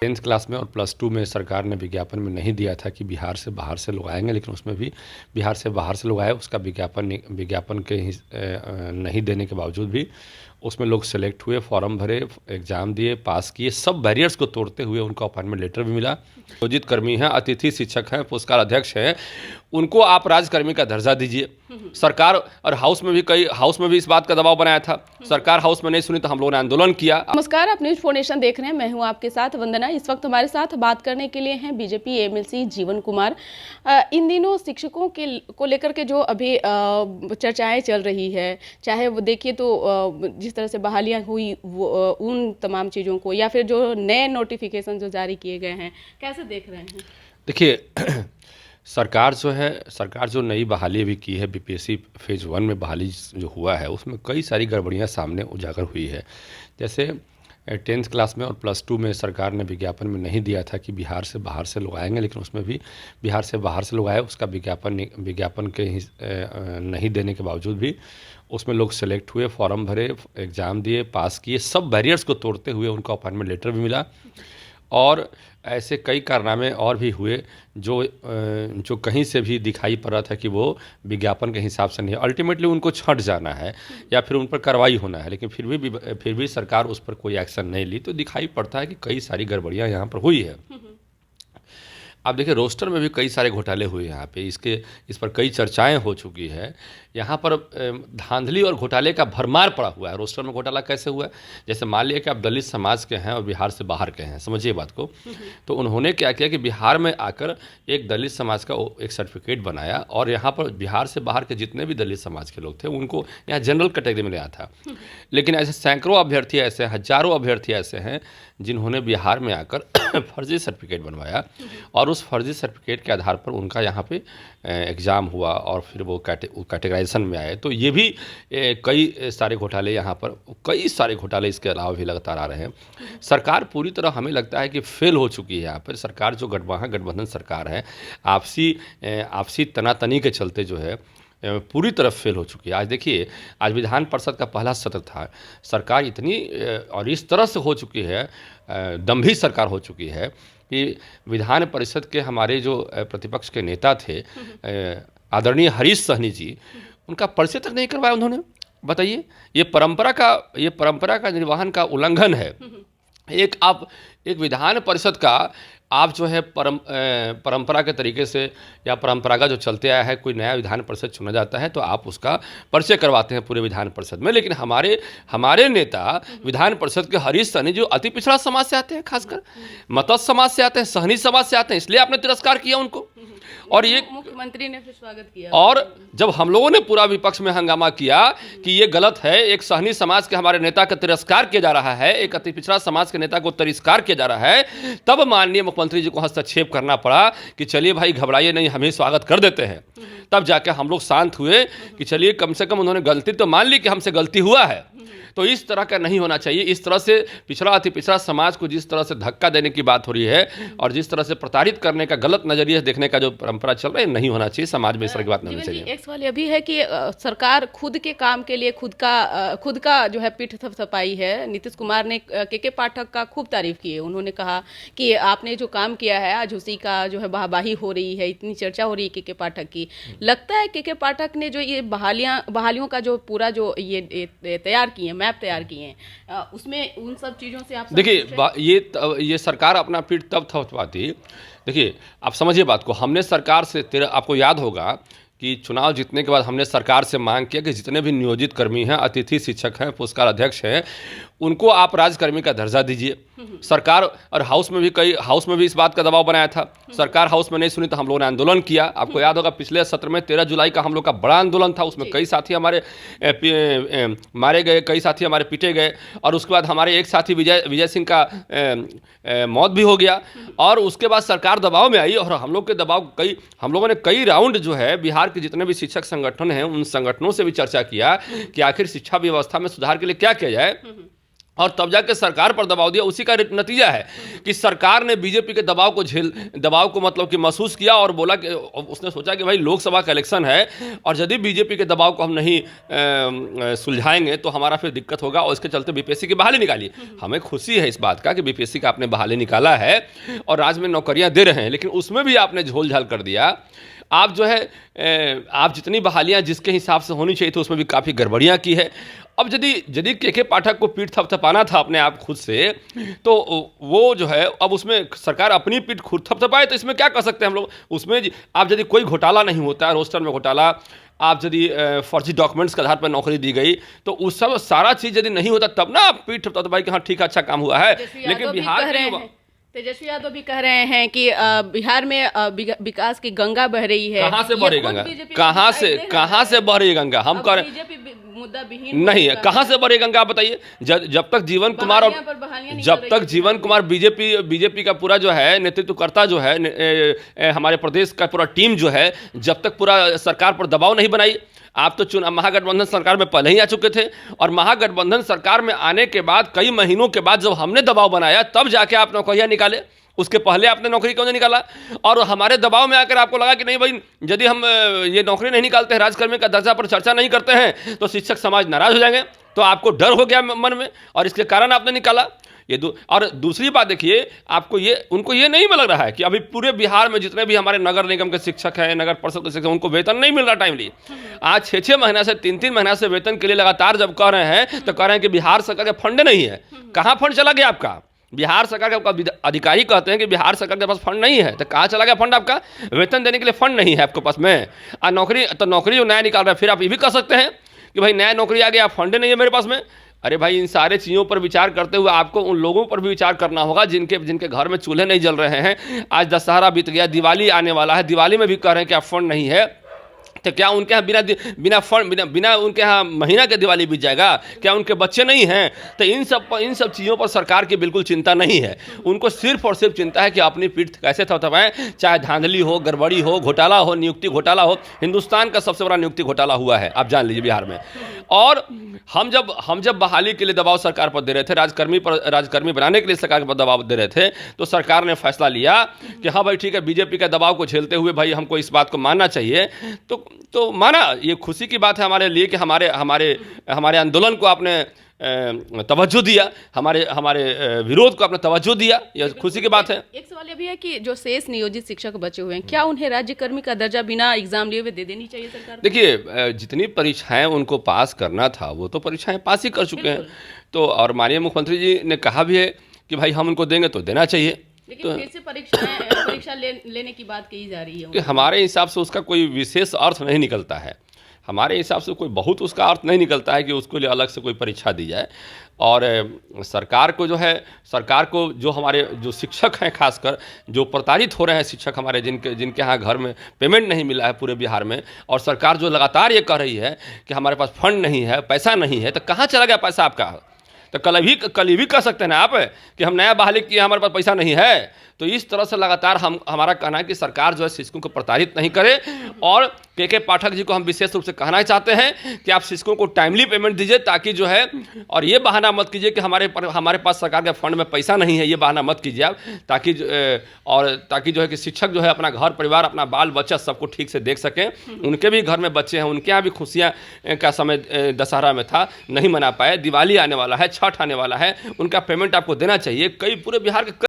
Tenth class में और plus two में सरकार ने विज्ञापन में नहीं दिया था कि बिहार से बाहर से लोग आएंगे, लेकिन उसमें भी बिहार से बाहर से लोग आए, उसका विज्ञापन के नहीं देने के बावजूद भी उसमें लोग सेलेक्ट हुए, फॉर्म भरे, एग्ज़ाम दिए, पास किए। सब बैरियर्स को तोड़ते हुए उनको अपॉइंटमेंट लेटर भी मिला। नियोजित कर्मी हैं, अतिथि शिक्षक हैं, पुरस्कार अध्यक्ष हैं, उनको आप राजकर्मी का दर्जा दीजिए। सरकार और हाउस में भी इस बात का दबाव बनाया था। सरकार हाउस में नहीं सुनी तो हम लोगों ने आंदोलन किया। नमस्कार, आप न्यूज फोनेशन देख रहे हैं। मैं हूं आपके साथ वंदना। इस वक्त हमारे साथ बात करने के लिए हैं बीजेपी एमएलसी जीवन कुमार। इन दिनों शिक्षकों को लेकर के जो अभी चर्चाएं चल रही है, चाहे वो देखिए तो जिस तरह से बहालियां हुई उन तमाम चीज़ों को, या फिर जो नए नोटिफिकेशन जो जारी किए गए हैं, कैसे देख रहे हैं? देखिए सरकार जो नई बहाली अभी की है, बीपीएससी फेज़ 1 में बहाली जो हुआ है उसमें कई सारी गड़बड़ियां सामने उजागर हुई है। जैसे टेंथ क्लास में और प्लस टू में सरकार ने विज्ञापन में नहीं दिया था कि बिहार से बाहर से लोग आएंगे, लेकिन उसमें भी बिहार से बाहर से लोग आए, उसका विज्ञापन के नहीं देने के बावजूद भी उसमें लोग सेलेक्ट हुए, फॉर्म भरे, एग्ज़ाम दिए, पास किए। सब बैरियर्स को तोड़ते हुए उनको अपॉइंटमेंट लेटर भी मिला। और ऐसे कई कारनामे और भी हुए जो कहीं से भी दिखाई पड़ रहा था कि वो विज्ञापन के हिसाब से नहीं है। अल्टीमेटली उनको छंट जाना है या फिर उन पर कार्रवाई होना है, लेकिन फिर भी सरकार उस पर कोई एक्शन नहीं ली। तो दिखाई पड़ता है कि कई सारी गड़बड़ियां यहाँ पर हुई है। आप देखिए रोस्टर में भी कई सारे घोटाले हुए यहाँ पे, इस पर कई चर्चाएं हो चुकी है। यहाँ पर धांधली और घोटाले का भरमार पड़ा हुआ है। रोस्टर में घोटाला कैसे हुआ? जैसे मान लिया कि आप दलित समाज के हैं और बिहार से बाहर के हैं, समझिए बात को। तो उन्होंने क्या किया कि बिहार में आकर एक दलित समाज का एक सर्टिफिकेट बनाया, और यहाँ पर बिहार से बाहर के जितने भी दलित समाज के लोग थे उनको यहाँ जनरल कैटेगरी में लिया था। लेकिन ऐसे सैकड़ों अभ्यर्थी ऐसे, हजारों अभ्यर्थी ऐसे हैं जिन्होंने बिहार में आकर फर्जी सर्टिफिकेट बनवाया, और उस फर्जी सर्टिफिकेट के आधार पर उनका यहाँ पे एग्ज़ाम हुआ और फिर वो कैटेगराइजेशन में आए। तो ये भी कई सारे घोटाले यहाँ पर, कई सारे घोटाले इसके अलावा भी लगातार आ रहे हैं। सरकार पूरी तरह हमें लगता है कि फेल हो चुकी है यहाँ पर। सरकार जो गठबंधन सरकार है, आपसी तनातनी के चलते जो है पूरी तरह फेल हो चुकी है। आज देखिए, आज विधान परिषद का पहला सत्र था। सरकार इतनी और इस तरह से हो चुकी है, दंभी सरकार हो चुकी है कि विधान परिषद के हमारे जो प्रतिपक्ष के नेता थे, आदरणीय हरीश सहनी जी, उनका परिचय तक नहीं करवाया उन्होंने। बताइए, ये परंपरा का निर्वहन का उल्लंघन है। एक विधान परिषद का आप जो है परंपरा के तरीके से या परंपरागत जो चलते आया है, कोई नया विधान परिषद चुना जाता है तो आप उसका परिचय करवाते हैं पूरे विधान परिषद में। लेकिन हमारे नेता विधान परिषद के हरीश सहनी जो अति पिछड़ा समाज से आते हैं, खासकर मतस्य समाज से आते हैं, सहनी समाज से आते हैं, इसलिए आपने तिरस्कार किया उनको। और ये मुख्यमंत्री ने फिर स्वागत किया। और जब हम लोगों ने पूरा विपक्ष में हंगामा किया कि ये गलत है, एक सहनी समाज के हमारे नेता का तिरस्कार किया जा रहा है, एक अति पिछड़ा समाज के नेता को तिरस्कार किया जा रहा है, तब माननीय मुख्यमंत्री जी को हस्तक्षेप करना पड़ा कि चलिए भाई घबराइए नहीं, हम ही स्वागत कर देते हैं। तब जाके हम लोग शांत हुए कि चलिए कम से कम उन्होंने गलती तो मान ली कि हमसे गलती हुआ है। तो इस तरह का नहीं होना चाहिए। इस तरह से अति पिछड़ा समाज को जिस तरह से धक्का देने की बात हो रही है और जिस तरह से प्रताड़ित करने का, गलत नजरिए देखने का जो परंपरा चल रहा है, नहीं होना चाहिए। समाज में इस तरह की बात नहीं होनी चाहिए। एक सवाल यह भी है कि सरकार खुद के काम के लिए खुद का जो है पीठ थपथपाई है। नीतीश कुमार ने के पाठक का खूब तारीफ की है। उन्होंने कहा कि आपने जो काम किया है, आज उसी का जो है वाहवाही हो रही है, इतनी चर्चा हो रही है के पाठक की। लगता है के पाठक ने जो ये बहालियों का जो पूरा जो ये तैयार किए, मैप तैयार किए हैं, उसमें उन सब चीज़ों से आप देखिए, ये सरकार अपना पीठ तब थपथपाती। देखिए, आप समझिए बात को। हमने सरकार से, आपको याद होगा कि चुनाव जीतने के बाद हमने सरकार से मांग किया कि जितने भी नियोजित कर्मी हैं, अतिथि शिक्षक हैं, पुरस्कार अध्यक्ष हैं, उनको आप राजकर्मी का दर्जा दीजिए। सरकार और हाउस में भी इस बात का दबाव बनाया था। सरकार हाउस में नहीं सुनी तो हम लोगों ने आंदोलन किया। आपको याद होगा पिछले सत्र में 13 जुलाई का हम लोग का बड़ा आंदोलन था। उसमें कई साथी हमारे मारे गए, कई साथी हमारे पीटे गए, और उसके बाद हमारे एक साथी विजय सिंह का मौत भी हो गया। और उसके बाद सरकार दबाव में आई और हम लोगों ने कई राउंड जो है बिहार के जितने भी शिक्षक संगठन हैं उन संगठनों से भी चर्चा किया कि आखिर शिक्षा व्यवस्था में सुधार के लिए क्या किया जाए। और तब जाके सरकार पर दबाव दिया। उसी का नतीजा है कि सरकार ने बीजेपी के दबाव को मतलब कि महसूस किया और बोला कि उसने सोचा कि भाई लोकसभा का इलेक्शन है और यदि बीजेपी के दबाव को हम नहीं सुलझाएंगे तो हमारा फिर दिक्कत होगा, और इसके चलते बीपीएससी की बहाली निकाली। हमें खुशी है इस बात का कि बीपीएससी का आपने बहाली निकाला है और राज्य में नौकरियां दे रहे हैं, लेकिन उसमें भी आपने झोल झाल कर दिया। आप जो है आप जितनी बहालियां जिसके हिसाब से होनी चाहिए थी उसमें भी काफ़ी गड़बड़ियां की है। अब यदि के पाठक को पीठ थपथपाना था अपने आप खुद से, तो वो जो है अब उसमें सरकार अपनी पीठ खुद थपथपाए, तो इसमें क्या कर सकते हैं हम लोग। उसमें आप यदि कोई घोटाला नहीं होता है, रोस्टर में घोटाला, आप यदि फर्जी डॉक्यूमेंट्स के आधार पर नौकरी दी गई, तो उस सब सारा चीज़ यदि नहीं होता तब ना आप पीठ थपथपाई कि हाँ ठीक है अच्छा काम हुआ है। लेकिन बिहार में तेजस्वी यादव भी कह रहे हैं कि बिहार में विकास की गंगा बह रही है। कहाँ से बह रही गंगा? कहाँ से बह रही गंगा? हम कह रहे हैं मुद्दा विहीन नहीं है। कहाँ से बढ़े गंगा आप बताइए? जब तक जीवन कुमार और जीवन कुमार बीजेपी का पूरा जो है नेतृत्वकर्ता जो है हमारे प्रदेश का पूरा टीम जो है, जब तक पूरा सरकार पर दबाव नहीं बनाई। आप तो महागठबंधन सरकार में पहले ही आ चुके थे, और महागठबंधन सरकार में आने के बाद कई महीनों के बाद जब हमने दबाव बनाया तब जाके आप नौकरियां निकाले। उसके पहले आपने नौकरी क्यों नहीं निकाला? और हमारे दबाव में आकर आपको लगा कि नहीं भाई, यदि हम ये नौकरी नहीं निकालते हैं, राजकर्मी का दर्जा पर चर्चा नहीं करते हैं, तो शिक्षक समाज नाराज हो जाएंगे। तो आपको डर हो गया मन में और इसके कारण आपने निकाला। और दूसरी बात देखिए, आपको उनको ये नहीं लग रहा है कि अभी पूरे बिहार में जितने भी हमारे नगर निगम के शिक्षक हैं, नगर परिषद के शिक्षक, उनको वेतन नहीं मिल रहा टाइमली। आज 6-6 महीना से 3-3 महीना से वेतन के लिए लगातार जब कह रहे हैं तो कह रहे हैं कि बिहार सरकार का फंड नहीं है। कहाँ फंड चला गया आपका? बिहार सरकार के अधिकारी कहते हैं कि बिहार सरकार के पास फंड नहीं है, तो कहाँ चला गया फंड आपका? वेतन देने के लिए फंड नहीं है आपके पास में। और नौकरी जो नया निकाल रहा है, फिर आप ये भी कह सकते हैं कि भाई नया नौकरी आ गया, फंड नहीं है मेरे पास में। अरे भाई, इन सारे चीज़ों पर विचार करते हुए आपको उन लोगों पर भी विचार करना होगा जिनके घर में चूल्हे नहीं जल रहे हैं। आज दशहरा बीत गया, दिवाली आने वाला है, दिवाली में भी कह रहे हैं कि आप फंड नहीं है, तो क्या उनके यहाँ बिना उनके यहाँ महीना के दिवाली बीत जाएगा? क्या उनके बच्चे नहीं हैं? तो इन सब चीज़ों पर सरकार की बिल्कुल चिंता नहीं है। उनको सिर्फ और सिर्फ चिंता है कि अपनी पीठ कैसे थपथपाएं, चाहे धांधली हो, गड़बड़ी हो, घोटाला हो, नियुक्ति घोटाला हो। हिंदुस्तान का सबसे बड़ा नियुक्ति घोटाला हुआ है, आप जान लीजिए बिहार में। और हम जब बहाली के लिए दबाव सरकार पर दे रहे थे, राजकर्मी बनाने के लिए सरकार पर दबाव दे रहे थे, तो सरकार ने फैसला लिया कि हाँ भाई ठीक है, बीजेपी के दबाव को झेलते हुए भाई हमको इस बात को मानना चाहिए। तो माना, ये खुशी की बात है हमारे लिए कि हमारे आंदोलन को आपने तवज्जो दिया, हमारे विरोध को आपने तवज्जो दिया, यह खुशी की बात है। एक सवाल ये भी है कि जो शेष नियोजित शिक्षक बचे हुए हैं, क्या उन्हें राज्यकर्मी का दर्जा बिना एग्जाम लिए हुए दे देनी चाहिए सरकार? देखिए, जितनी परीक्षाएं उनको पास करना था वो तो परीक्षाएं पास ही कर चुके हैं। तो और माननीय मुख्यमंत्री जी ने कहा भी है कि भाई हम उनको देंगे तो देना चाहिए। लेकिन फिर से परीक्षा लेने की बात कही जा रही है कि हमारे हिसाब से उसका कोई विशेष अर्थ नहीं निकलता है। हमारे हिसाब से कोई बहुत उसका अर्थ नहीं निकलता है कि उसके लिए अलग से कोई परीक्षा दी जाए। और सरकार को जो हमारे जो शिक्षक हैं, खासकर जो प्रताड़ित हो रहे हैं शिक्षक हमारे, जिनके यहाँ घर में पेमेंट नहीं मिला है पूरे बिहार में, और सरकार जो लगातार ये कह रही है कि हमारे पास फंड नहीं है, पैसा नहीं है, तो कहाँ चला गया पैसा आपका? तो कल भी कह सकते हैं ना आप कि हम नया बहाली किए, हमारे पास पैसा नहीं है। तो इस तरह से लगातार हमारा कहना है कि सरकार जो है शिक्षकों को प्रताड़ित नहीं करे। और के पाठक जी को हम विशेष रूप से कहना चाहते हैं कि आप शिक्षकों को टाइमली पेमेंट दीजिए, ताकि जो है, और ये बहाना मत कीजिए कि हमारे पास सरकार के फंड में पैसा नहीं है, ये बहाना मत कीजिए आप, ताकि जो है कि शिक्षक जो है अपना घर परिवार, अपना बाल बच्चा सबको ठीक से देख सकें। उनके भी घर में बच्चे हैं, उनके यहाँ भी खुशियाँ का समय दशहरा में था, नहीं मना पाए। दिवाली आने वाला है, छठ आने वाला है, उनका पेमेंट आपको देना चाहिए। पूरे बिहार के